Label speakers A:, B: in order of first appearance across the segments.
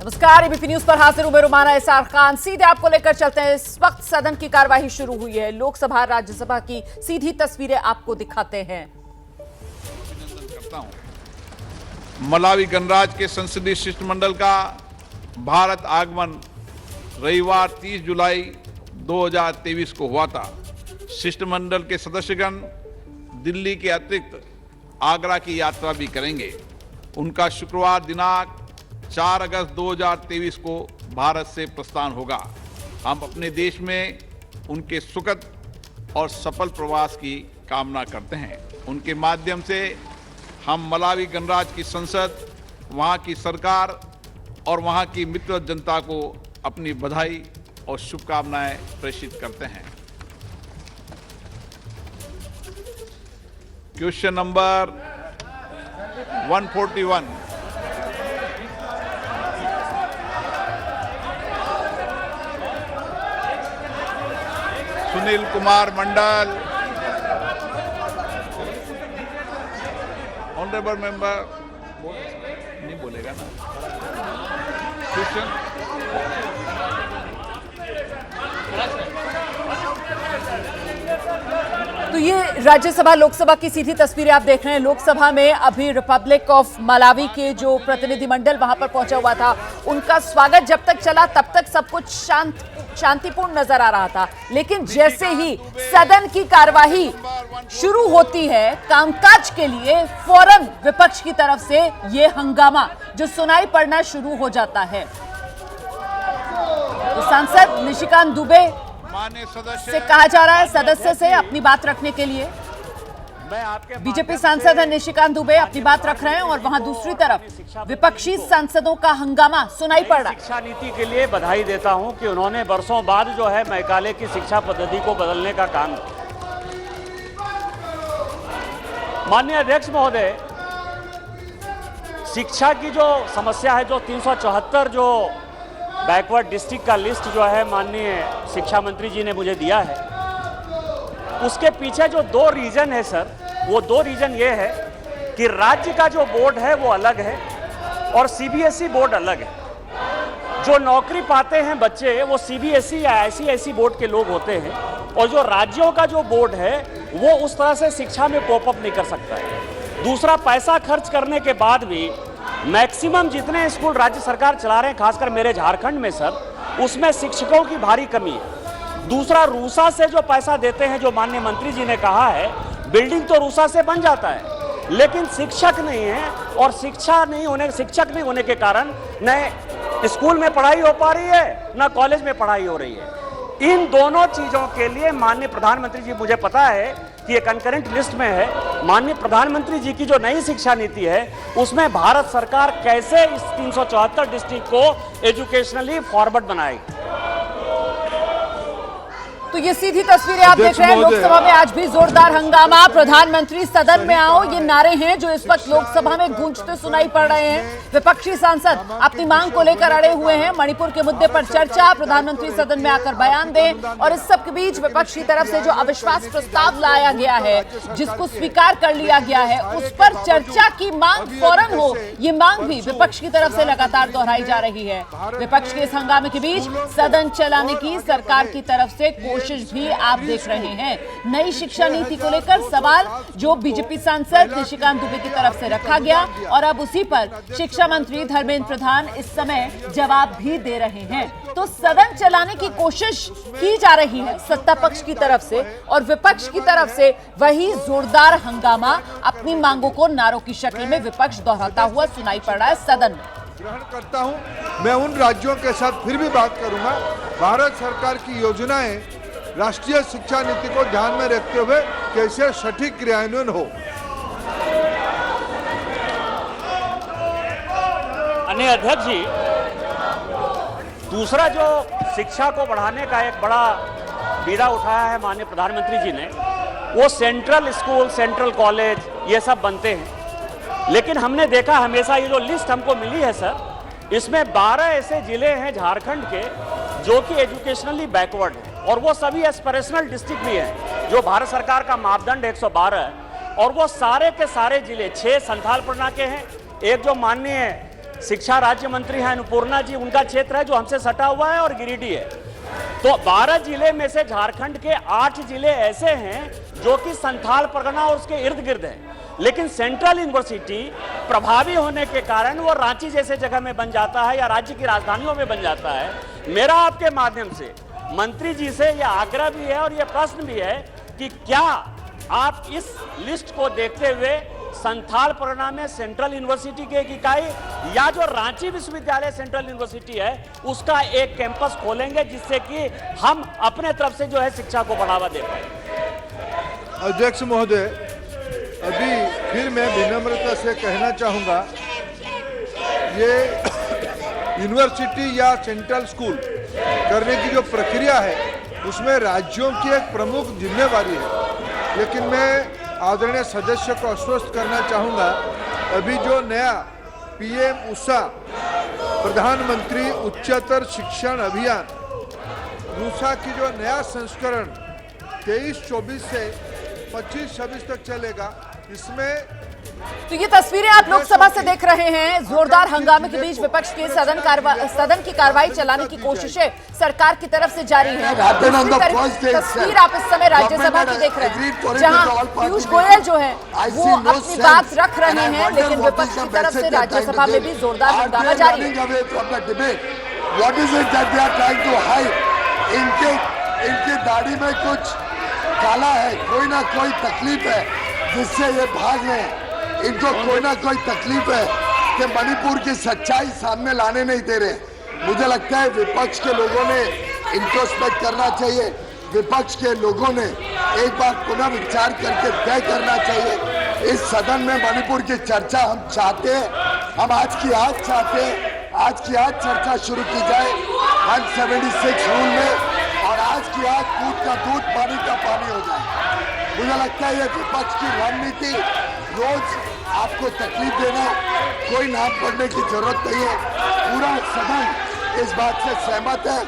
A: नमस्कार, ABP news पर हाजिर हूं मैं रुमाना इसार खान। सीधे आपको लेकर चलते हैं। इस वक्त सदन की कार्यवाही शुरू हुई है। लोकसभा राज्यसभा की सीधी तस्वीरें आपको दिखाते हैं।
B: करता हूं। मलावी गणराज्य के संसदीय शिष्टमंडल का भारत आगमन रविवार 30 जुलाई 2023 को हुआ था। शिष्टमंडल के सदस्यगण दिल्ली के अतिरिक्त आगरा की यात्रा भी करेंगे। उनका शुक्रवार दिनांक 4 अगस्त 2023 को भारत से प्रस्थान होगा। हम अपने देश में उनके सुखद और सफल प्रवास की कामना करते हैं। उनके माध्यम से हम मलावी गणराज्य की संसद, वहां की सरकार और वहां की मित्र जनता को अपनी बधाई और शुभकामनाएं प्रेषित करते हैं। Question number 141। Sunil Kumar Mandal, honourable member नहीं बोलेगा ना क्वेश्चन।
A: तो ये राज्यसभा लोकसभा की सीधी तस्वीरें आप देख रहे हैं। लोकसभा में अभी रिपब्लिक ऑफ मलावी के जो प्रतिनिधिमंडल वहां पर पहुंचा हुआ था, उनका स्वागत जब तक चला तब तक सब कुछ शांतिपूर्ण नजर आ रहा था। लेकिन जैसे ही सदन की कार्यवाही शुरू होती है, कामकाज के लिए फौरन विपक्ष की तरफ से ये हंगामा जो सुनाई पड़ना शुरू हो जाता है। तो सांसद निशिकांत दुबे से कहा जा रहा है सदस्य से अपनी बात रखने के लिए। बीजेपी सांसद है निशिकांत दुबे, अपनी बात रख रहे हैं और वहां दूसरी तरफ विपक्षी सांसदों का हंगामा सुनाई पड़ रहा है।
C: शिक्षा नीति के लिए बधाई देता हूं कि उन्होंने वर्षों बाद जो है मैकाले की शिक्षा पद्धति को बदलने का काम किया। माननीय अध्यक्ष महोदय, शिक्षा की जो समस्या है, जो 374 जो बैकवर्ड डिस्ट्रिक्ट का लिस्ट जो है माननीय शिक्षा मंत्री जी ने मुझे दिया है, उसके पीछे जो 2 रीजन है सर, वो 2 रीजन ये है कि राज्य का जो बोर्ड है वो अलग है और सीबीएसई बोर्ड अलग है। जो नौकरी पाते हैं बच्चे वो सीबीएसई या आईसीएसई बोर्ड के लोग होते हैं और जो राज्यों का जो बोर्ड है वो उस तरह से शिक्षा में कोप अप नहीं कर सकता है। दूसरा, पैसा खर्च करने के बाद भी मैक्सिमम जितने स्कूल राज्य सरकार चला रहे हैं, खासकर मेरे झारखंड में सर, उसमें शिक्षकों की भारी कमी है। दूसरा, रूसा से जो पैसा देते हैं, जो माननीय मंत्री जी ने कहा है, बिल्डिंग तो रूसा से बन जाता है लेकिन शिक्षक नहीं है और शिक्षक नहीं होने के कारण न स्कूल में पढ़ाई हो पा रही है न कॉलेज में पढ़ाई हो रही है। इन दोनों चीजों के लिए माननीय प्रधानमंत्री जी, मुझे पता है कि ये कंकरेंट लिस्ट में है, माननीय प्रधानमंत्री जी की जो नई शिक्षा नीति है उसमें भारत सरकार कैसे इस 374 डिस्ट्रिक्ट को एजुकेशनली फॉरवर्ड बनाएगी।
A: तो ये सीधी तस्वीरें आप देख रहे हैं। लोकसभा में आज भी जोरदार हंगामा। प्रधानमंत्री सदन में आओ, ये नारे हैं जो इस वक्त लोकसभा में गूंजते सुनाई पड़ रहे हैं। विपक्षी सांसद अपनी मांग को लेकर अड़े हुए हैं। मणिपुर के मुद्दे पर चर्चा, प्रधानमंत्री सदन में आकर बयान दें। और इस सब के बीच विपक्ष की तरफ से जो अविश्वास प्रस्ताव लाया गया है, जिसको स्वीकार कर लिया गया है, उस पर चर्चा की मांग फौरन हो, ये मांग भी विपक्ष की तरफ से लगातार दोहराई जा रही है। विपक्ष के इस हंगामे के बीच सदन चलाने की सरकार की तरफ से कोशिश भी आप देख रहे हैं। नई शिक्षा नीति को लेकर सवाल जो बीजेपी सांसद निशिकांत दुबे की तरफ से रखा गया और अब उसी पर शिक्षा मंत्री धर्मेंद्र प्रधान इस समय जवाब भी दे रहे हैं। तो सदन चलाने की कोशिश की जा रही है सत्ता पक्ष की तरफ से और विपक्ष की तरफ से वही जोरदार हंगामा अपनी मांगों को नारों की शक्ल में विपक्ष दोहराता हुआ सुनाई पड़ रहा है सदन में।
D: ग्रहण करता हूं। मैं उन राज्यों के साथ फिर भी बात करूंगा। भारत सरकार की योजनाएं राष्ट्रीय शिक्षा नीति को ध्यान में रखते हुए कैसे सटीक क्रियान्वयन हो।
C: अन्य अध्यक्ष जी, दूसरा जो शिक्षा को बढ़ाने का एक बड़ा बीड़ा उठाया है माननीय प्रधानमंत्री जी ने, वो सेंट्रल स्कूल, सेंट्रल कॉलेज ये सब बनते हैं। लेकिन हमने देखा हमेशा, ये जो लिस्ट हमको मिली है सर, इसमें 12 ऐसे जिले हैं झारखंड के जो कि एजुकेशनली बैकवर्ड है और वो सभी एस्पिरेशनल डिस्ट्रिक्ट भी हैं, जो भारत सरकार का मापदंड 112 है। और वो सारे के सारे जिले 6 संथाल परगना के हैं, एक जो माननीय शिक्षा राज्य मंत्री हैं अन्नपूर्णा जी, उनका क्षेत्र है जो हमसे सटा हुआ है और गिरिडीह है। तो 12 जिले में से झारखंड के 8 जिले ऐसे हैं जो कि संथाल परगना और उसके इर्द गिर्द हैं, लेकिन सेंट्रल यूनिवर्सिटी प्रभावी होने के कारण वो रांची जैसे जगह में बन जाता है या राज्य की राजधानियों में बन जाता है। मेरा आपके माध्यम से मंत्री जी से यह आग्रह भी है और यह प्रश्न भी है कि क्या आप इस लिस्ट को देखते हुए संथाल परगना में सेंट्रल यूनिवर्सिटी की एक इकाई या जो रांची विश्वविद्यालय सेंट्रल यूनिवर्सिटी है उसका एक कैंपस खोलेंगे, जिससे कि हम अपने तरफ से जो है शिक्षा को बढ़ावा दे पाए।
D: अध्यक्ष महोदय, अभी फिर मैं विनम्रता से कहना चाहूँगा, ये यूनिवर्सिटी या सेंट्रल स्कूल करने की जो प्रक्रिया है उसमें राज्यों की एक प्रमुख जिम्मेवारी है, लेकिन मैं आदरणीय सदस्य को आश्वस्त करना चाहूँगा, अभी जो नया PM उषा प्रधानमंत्री उच्चतर शिक्षण अभियान रूसा की जो नया संस्करण 23-24 से 25-26 तक चलेगा, इसमें
A: तो ये तस्वीरें आप लोकसभा से देख रहे हैं। जोरदार हंगामे के बीच विपक्ष की सदन की कार्रवाई चलाने की कोशिशें सरकार की तरफ से जारी है। तस्वीर आप इस समय राज्यसभा की देख रहे हैं, जहां पीयूष गोयल जो है वो अपनी बात रख रहे हैं, लेकिन विपक्ष की तरफ से राज्यसभा में भी जोरदार हंगामा जारी है।
E: इनकी दाढ़ी में कुछ काला है, कोई ना कोई तकलीफ है जिससे ये भाग रहे हैं। इनको कोई ना कोई तकलीफ है कि मणिपुर की सच्चाई सामने लाने नहीं दे रहे। मुझे लगता है विपक्ष के लोगों ने इंट्रोस्पेक्ट करना चाहिए, विपक्ष के लोगों ने एक बार पुनः विचार करके तय करना चाहिए। इस सदन में मणिपुर की चर्चा हम चाहते हैं, हम आज की आज चाहते हैं, आज की आज चर्चा शुरू की जाए 176 रूल में, और आज की आज दूध का दूध पानी का पानी हो जाए। मुझे लगता है ये विपक्ष की रणनीति, रोज आपको तकलीफ देना, कोई नाम पढ़ने की जरूरत नहीं है। पूरा सदन इस बात से सहमत है,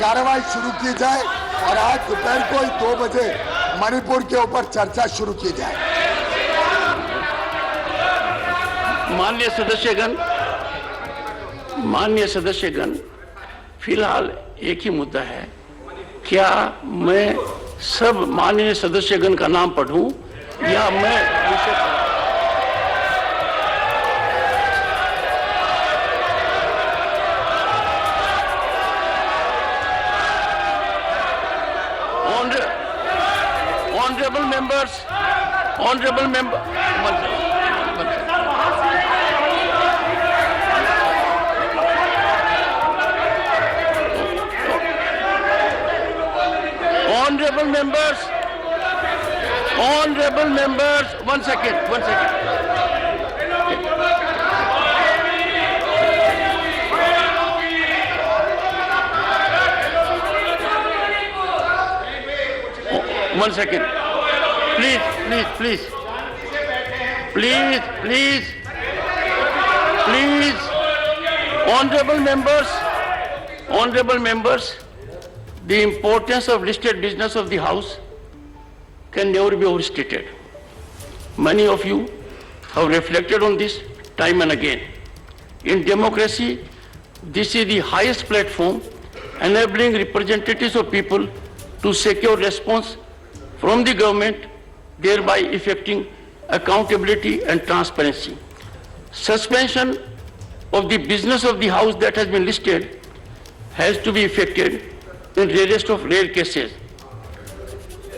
E: कार्रवाई शुरू की जाए और आज दोपहर को 2 बजे मणिपुर के ऊपर चर्चा शुरू की जाए।
F: माननीय सदस्यगण, फिलहाल एक ही मुद्दा है, क्या मैं सब माननीय सदस्यगण का नाम पढ़ूं या मैं Honorable member, honorable members, one second. One second. Please. Honorable members, the importance of listed business of the House can never be overstated. Many of you have reflected on this time and again. In democracy, this is the highest platform enabling representatives of people to secure response from the government, thereby effecting accountability and transparency. Suspension of the business of the House that has been listed has to be effected in rarest of rare cases.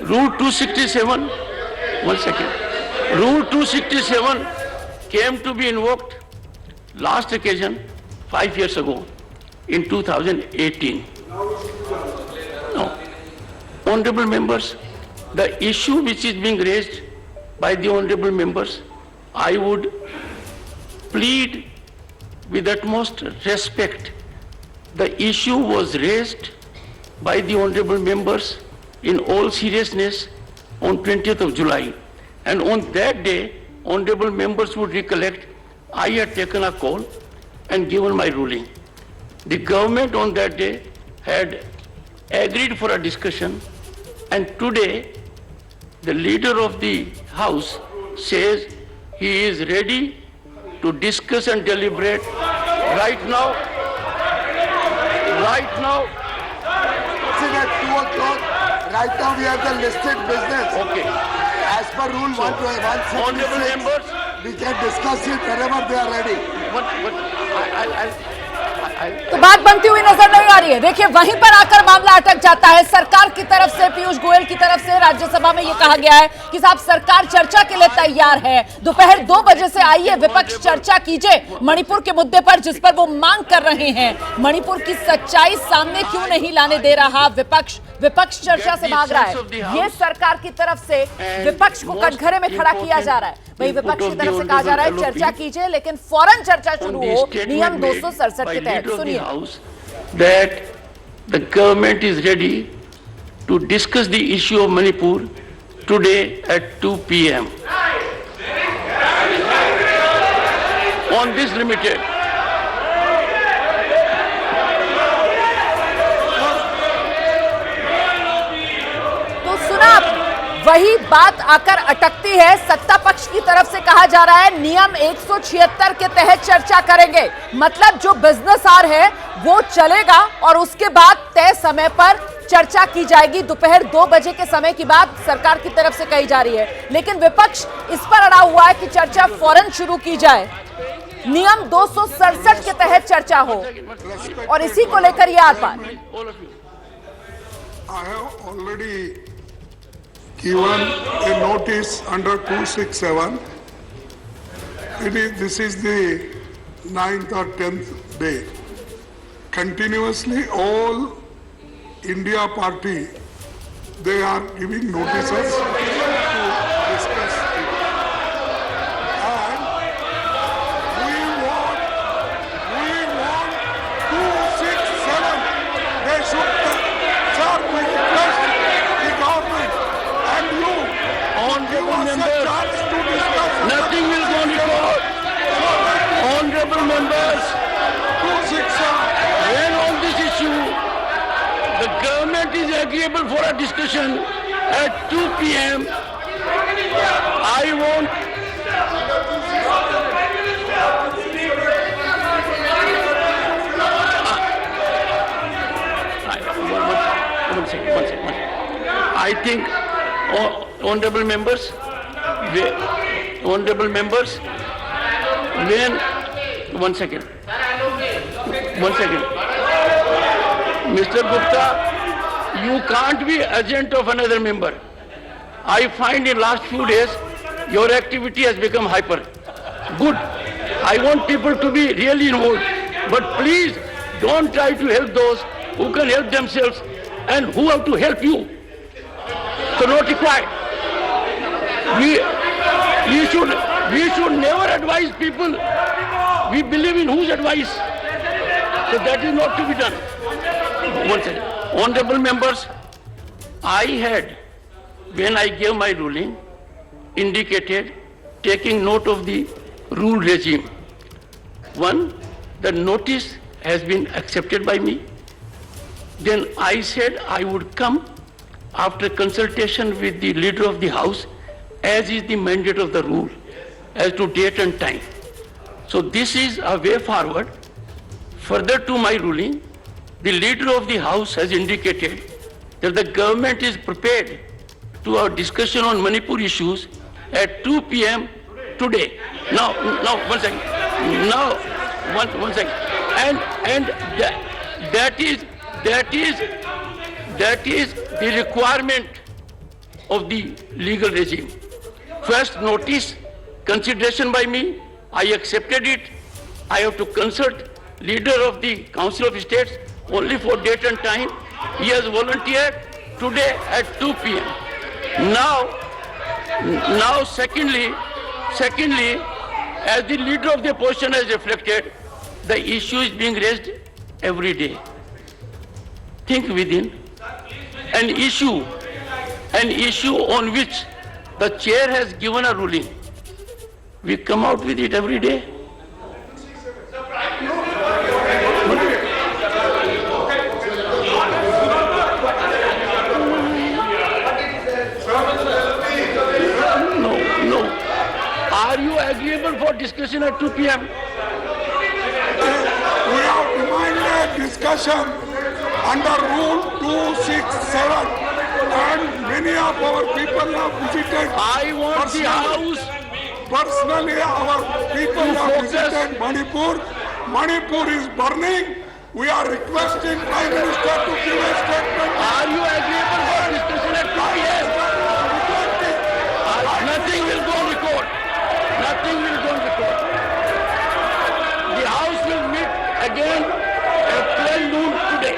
F: Rule 267, Rule 267 came to be invoked last occasion 5 years ago in 2018. Now, honorable members, the issue which is being raised by the honorable members, I would plead with utmost respect. The issue was raised by the honorable members in all seriousness on 20th of July. And on that day, honorable members would recollect, I had taken a call and given my ruling. The government on that day had agreed for a discussion, and today the leader of the House says he is ready to discuss and deliberate right now,
E: At 2 o'clock, right now we have the listed business.
F: okay.
E: As per rule 176,
F: Honorable members,
E: we can discuss it whenever they are ready.
A: तो बात बनती हुई नजर नहीं आ रही है। देखिए वहीं पर आकर मामला अटक जाता है। सरकार की तरफ से, पीयूष गोयल की तरफ से राज्यसभा में यह कहा गया है कि साहब सरकार चर्चा के लिए तैयार है, दोपहर 2 बजे से आइए, विपक्ष चर्चा कीजिए मणिपुर के मुद्दे पर जिस पर वो मांग कर रहे हैं। मणिपुर की सच्चाई सामने क्यों नहीं लाने दे रहा विपक्ष? विपक्ष चर्चा से भाग रहा है। ये सरकार की तरफ से विपक्ष को कटघरे में खड़ा किया जा रहा है। वही विपक्ष की तरफ से कहा जा रहा है चर्चा कीजिए, लेकिन फौरन चर्चा शुरू हो नियम 267 के तहत। सुनिए।
F: that the government is ready to discuss the issue of Manipur today at 2 p.m. on this limited.
A: तो सुना वही बात आकर अटकती है। सत्ता पक्ष की तरफ से कहा जा रहा है नियम 176 के तहत चर्चा करेंगे, मतलब जो बिजनेस आवर है वो चलेगा और उसके बाद तय समय पर चर्चा की जाएगी। दोपहर 2 बजे के समय की बात सरकार की तरफ से कही जा रही है, लेकिन विपक्ष इस पर अड़ा हुआ है कि चर्चा फौरन शुरू की जाए, नियम 267 के तहत चर्चा हो, और इसी को लेकर यह आर-पार।
G: I have already given a notice under 267. This is the 9th or 10th day. Continuously all India party, they are giving notices to discuss it. And we want 267. They should request the government and you give us a chance to discuss.
F: Nothing will go on record. Honorable members,
G: 267.
F: when on this issue the government is agreeable for a discussion at 2 p.m. I want one second. I think honorable members, when one second. Mr. Gupta, you can't be agent of another member. I find in last few days your activity has become hyper. Good. I want people to be really involved. But please don't try to help those who can help themselves and who have to help you. So not required. We should never advise people. We believe in whose advice. So that is not to be done. One second. Honorable members, I had, when I gave my ruling, indicated taking note of the rule regime. One, the notice has been accepted by me. Then I said I would come after consultation with the leader of the house, as is the mandate of the rule, as to date and time. So this is a way forward. Further to my ruling, the leader of the house has indicated that the government is prepared to our discussion on Manipur issues at 2 p.m. today. Now, one second. Now, one second. And that is the requirement of the legal regime. First notice, consideration by me, I accepted it. I have to consult leader of the Council of States only for date and time. He has volunteered today at 2 p.m. Now, secondly, as the leader of the opposition has reflected, the issue is being raised every day. Think within an issue on which the chair has given a ruling. We come out with it every day. No. Are you agreeable for discussion at 2 p.m.?
G: discussion under Rule 267, and many of our people have visited.
F: I want the House
G: Personally, our people
F: to
G: have
F: focus.
G: visited Manipur. Manipur is burning. We are requesting Prime Minister to give a statement.
F: Are you agreeable for discussion at 2 p.m.? Nothing will go on record. Nothing will go on record. The House will meet again at 12 noon today.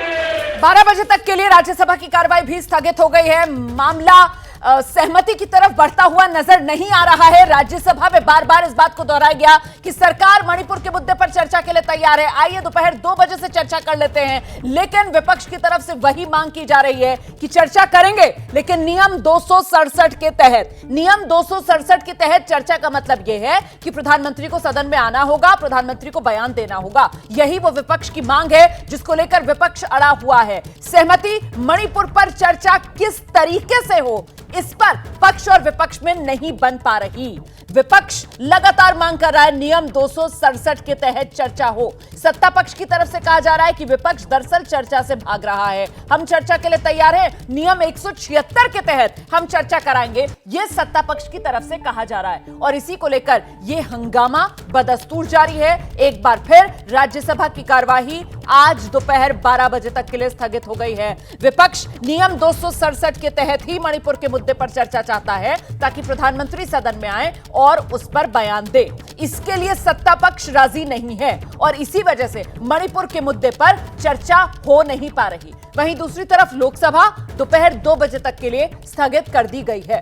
A: 12 बजे तक के लिए राज्यसभा की कार्रवाई भी स्थगित हो गई है। मामला सहमति की तरफ बढ़ता हुआ नजर नहीं आ रहा है। राज्यसभा में बार बार इस बात को दोहराया गया कि सरकार मणिपुर के मुद्दे पर चर्चा के लिए तैयार है। आइए दोपहर 2 बजे से चर्चा कर लेते हैं, लेकिन विपक्ष की तरफ से वही मांग की जा रही है कि चर्चा करेंगे, लेकिन नियम 267 के तहत। नियम 267 के तहत चर्चा का मतलब यह है कि प्रधानमंत्री को सदन में आना होगा, प्रधानमंत्री को बयान देना होगा। यही वो विपक्ष की मांग है जिसको लेकर विपक्ष अड़ा हुआ है। सहमति मणिपुर पर चर्चा किस तरीके से हो, इस पर पक्ष और विपक्ष में नहीं बन पा रही। विपक्ष लगातार मांग कर रहा है नियम 267 के तहत चर्चा हो। सत्ता पक्ष की तरफ से कहा जा रहा है कि विपक्ष दरअसल चर्चा से भाग रहा है। हम चर्चा के लिए तैयार हैं, नियम 176 के तहत हम चर्चा कराएंगे, यह सत्ता पक्ष की तरफ से कहा जा रहा है। और इसी को लेकर यह हंगामा बदस्तूर जारी है। एक बार फिर राज्यसभा की कार्यवाही आज दोपहर 12 बजे तक के लिए स्थगित हो गई है। विपक्ष नियम 267 के तहत ही मणिपुर के मुद्दे पर चर्चा चाहता है ताकि प्रधानमंत्री सदन में आए और उस पर बयान दे। इसके लिए सत्ता पक्ष राजी नहीं है और इसी वजह से मणिपुर के मुद्दे पर चर्चा हो नहीं पा रही। वहीं दूसरी तरफ लोकसभा दोपहर 2 बजे तक के लिए स्थगित कर दी गई है।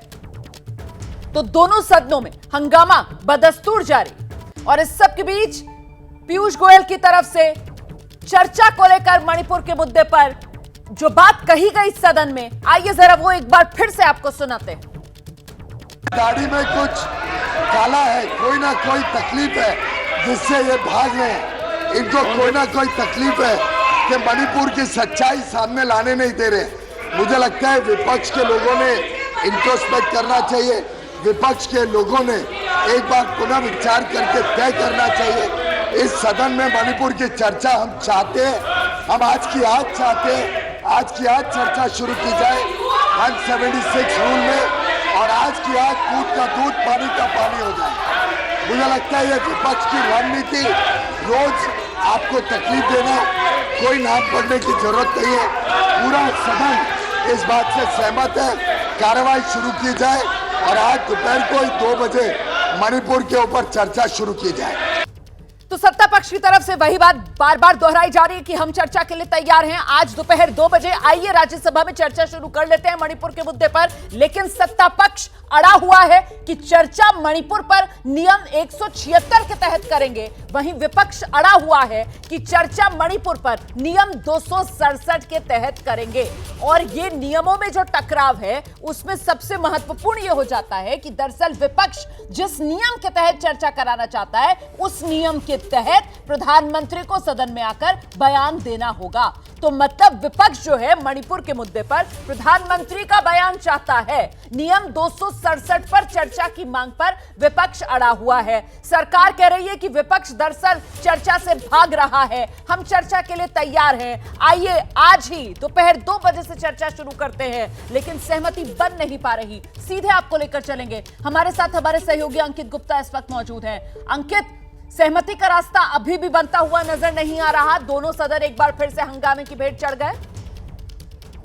A: तो दोनों सदनों में हंगामा बदस्तूर जारी। और इस सब के बीच पीयूष गोयल की तरफ से चर्चा को लेकर मणिपुर के मुद्दे पर जो बात कही गई सदन में, आइए जरा वो एक बार फिर से आपको सुनाते हैं।
E: दाढ़ी में कुछ काला है, कोई ना कोई तकलीफ है जिससे ये भाग रहे हैं। इनको कोई ना कोई तकलीफ है कि मणिपुर की सच्चाई सामने लाने नहीं दे रहे। मुझे लगता है विपक्ष के लोगों ने इंट्रोस्पेक्ट करना चाहिए। विपक्ष के लोगों ने एक बार पुनः विचार करके तय करना चाहिए। इस सदन में मणिपुर की चर्चा हम चाहते हैं, हम आज की आज चाहते हैं। आज की आज चर्चा शुरू की जाए 176 रूल में, और आज की आज दूध का दूध पानी का पानी हो जाए। मुझे लगता है ये विपक्ष की रणनीति, रोज आपको तकलीफ देना, कोई नाम पढ़ने की जरूरत नहीं है। पूरा सदन इस बात से सहमत है, कार्रवाई शुरू की जाए और आज दोपहर को 2 बजे मणिपुर के ऊपर चर्चा शुरू की जाए।
A: तो सत्ता पक्ष की तरफ से वही बात बार बार दोहराई जा रही है कि हम चर्चा के लिए तैयार हैं। आज दोपहर 2 बजे आइए राज्यसभा में चर्चा शुरू कर लेते हैं मणिपुर के मुद्दे पर। लेकिन सत्ता पक्ष अड़ा हुआ है कि चर्चा मणिपुर पर नियम 176 के तहत करेंगे। वहीं विपक्ष अड़ा हुआ है कि चर्चा मणिपुर पर नियम 267 के तहत करेंगे। और ये नियमों में जो टकराव है उसमें सबसे महत्वपूर्ण यह हो जाता है कि दरअसल विपक्ष जिस नियम के तहत चर्चा कराना चाहता है उस नियम के तहत प्रधानमंत्री को सदन में आकर बयान देना होगा। तो मतलब विपक्ष जो है मणिपुर के मुद्दे पर प्रधानमंत्री का बयान चाहता है। नियम 267 पर चर्चा की मांग पर विपक्ष अड़ा हुआ है। सरकार कह रही है कि विपक्ष दरअसल चर्चा से भाग रहा है, हम चर्चा के लिए तैयार हैं। आइए आज ही दोपहर 2 बजे से चर्चा शुरू करते हैं, लेकिन सहमति बन नहीं पा रही। सीधे आपको लेकर चलेंगे, हमारे साथ हमारे सहयोगी अंकित गुप्ता इस वक्त मौजूद हैं। अंकित, सहमति का रास्ता अभी भी बनता हुआ नजर नहीं आ रहा। दोनों सदन एक बार फिर से हंगामे की भेंट चढ़ गए।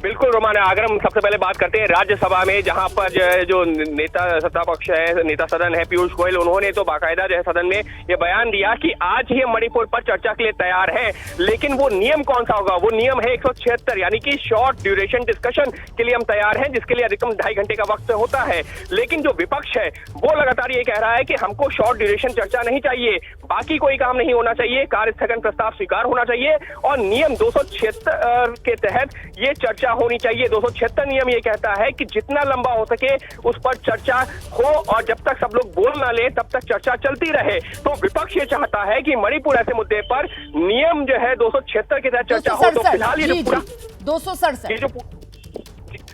H: बिल्कुल रोमाना, अगर हम सबसे पहले बात करते हैं राज्यसभा में, जहां पर जो नेता सत्ता पक्ष है, नेता सदन है पीयूष गोयल, उन्होंने तो बाकायदा जो है सदन में ये बयान दिया कि आज ही मणिपुर पर चर्चा के लिए तैयार है। लेकिन वो नियम कौन सा होगा? वो नियम है 176, यानी कि शॉर्ट ड्यूरेशन डिस्कशन के लिए हम तैयार हैं, जिसके लिए अधिकतम 2.5 घंटे का वक्त होता है। लेकिन जो विपक्ष है वो लगातार ये कह रहा है कि हमको शॉर्ट ड्यूरेशन चर्चा नहीं चाहिए, बाकी कोई काम नहीं होना चाहिए, कार्य स्थगन प्रस्ताव स्वीकार होना चाहिए और नियम 276 के तहत ये चर्चा होनी चाहिए। 276 नियम ये कहता है कि जितना लंबा हो सके उस पर चर्चा हो और जब तक सब लोग बोल ना ले तब तक चर्चा चलती रहे। तो विपक्ष ये चाहता है कि मणिपुर ऐसे मुद्दे पर नियम जो है 276 के तहत चर्चा हो। तो फिलहाल ये जो पूरा
A: 267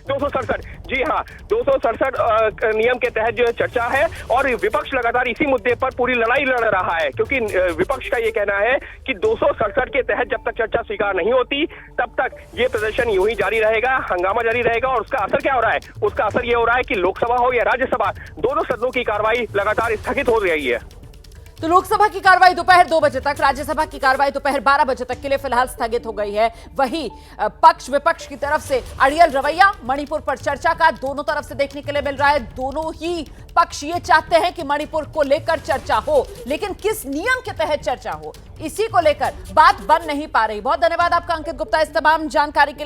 H: 267, जी हाँ, 267 नियम के तहत जो है चर्चा है और विपक्ष लगातार इसी मुद्दे पर पूरी लड़ाई लड़ रहा है, क्योंकि विपक्ष का ये कहना है कि 267 के तहत जब तक चर्चा स्वीकार नहीं होती तब तक ये प्रदर्शन यूं ही जारी रहेगा, हंगामा जारी रहेगा। और उसका असर क्या हो रहा है? उसका असर ये हो रहा है कि लोकसभा हो या राज्यसभा, दोनों सदनों की कार्रवाई लगातार स्थगित हो रही है।
A: तो लोकसभा की कार्रवाई दोपहर 2 बजे तक, राज्यसभा की कार्रवाई दोपहर 12 बजे तक के लिए फिलहाल स्थगित हो गई है। वहीं पक्ष विपक्ष की तरफ से अड़ियल रवैया मणिपुर पर चर्चा का दोनों तरफ से देखने के लिए मिल रहा है। दोनों ही पक्ष ये चाहते हैं कि मणिपुर को लेकर चर्चा हो, लेकिन किस नियम के तहत चर्चा हो, इसी को लेकर बात बन नहीं पा रही। बहुत धन्यवाद आपका अंकित गुप्ता इस तमाम जानकारी के लिए।